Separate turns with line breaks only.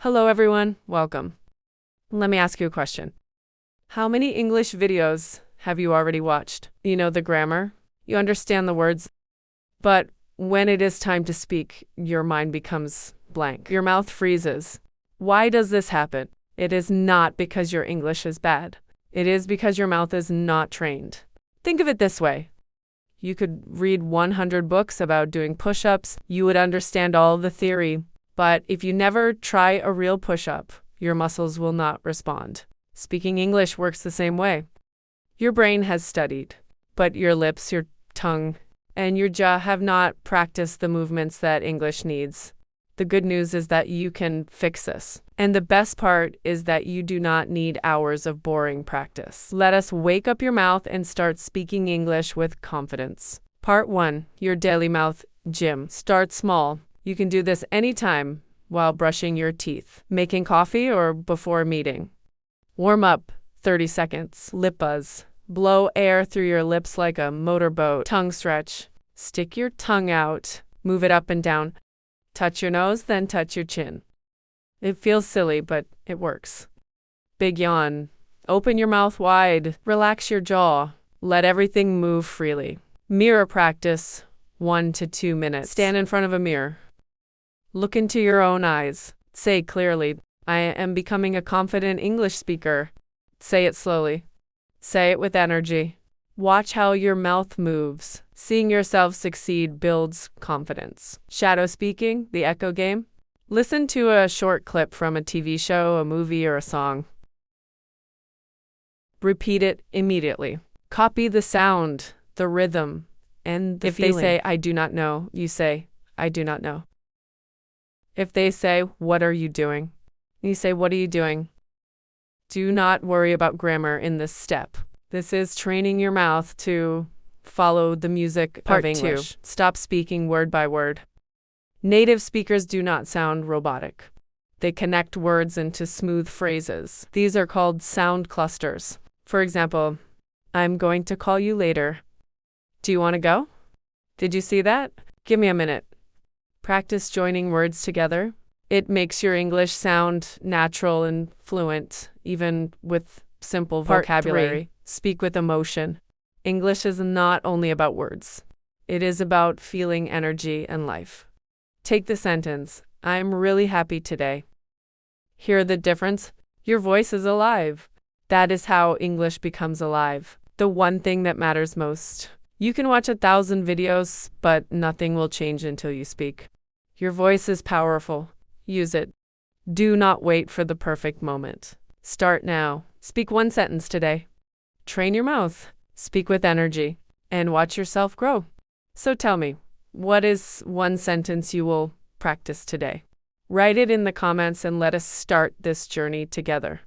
Hello, everyone. Welcome. Let me ask you a question. How many English videos have you already watched? You know the grammar, you understand the words, but when it is time to speak, your mind becomes blank. Your mouth freezes. Why does this happen? It is not because your English is bad. It is because your mouth is not trained. Think of it this way. You could read 100 books about doing push-ups. You would understand all the theory. But if you never try a real push-up, your muscles will not respond. Speaking English works the same way. Your brain has studied, but your lips, your tongue, and your jaw have not practiced the movements that English needs. The good news is that you can fix this. And the best part is that you do not need hours of boring practice. Let us wake up your mouth and start speaking English with confidence. Part 1. Your daily mouth gym. Start small. You can do this anytime while brushing your teeth, making coffee, or before a meeting. Warm up 30 seconds. Lip buzz. Blow air through your lips like a motorboat. Tongue stretch. Stick your tongue out. Move it up and down. Touch your nose, then touch your chin. It feels silly, but it works. Big yawn. Open your mouth wide. Relax your jaw. Let everything move freely. Mirror practice. 1 to 2 minutes. Stand in front of a mirror. Look into your own eyes. Say clearly, I am becoming a confident English speaker. Say it slowly. Say it with energy. Watch how your mouth moves. Seeing yourself succeed builds confidence. Shadow speaking, the echo game. Listen to a short clip from a TV show, a movie, or a song. Repeat it immediately. Copy the sound, the rhythm, and the feeling. If they say, I do not know, you say, I do not know. If they say, what are you doing? You say, what are you doing? Do not worry about grammar in this step. This is training your mouth to follow the music of English. Part 2. Stop speaking word by word. Native speakers do not sound robotic. They connect words into smooth phrases. These are called sound clusters. For example, I'm going to call you later. Do you want to go? Did you see that? Give me a minute. Practice joining words together. It makes your English sound natural and fluent, even with simple vocabulary. Part 3. Speak with emotion. English is not only about words. It is about feeling energy and life. Take the sentence, I'm really happy today. Hear the difference? Your voice is alive. That is how English becomes alive. The one thing that matters most. You can watch 1,000 videos, but nothing will change until you speak. Your voice is powerful. Use it. Do not wait for the perfect moment. Start now. Speak one sentence today. Train your mouth. Speak with energy. And watch yourself grow. So tell me, what is one sentence you will practice today? Write it in the comments and let us start this journey together.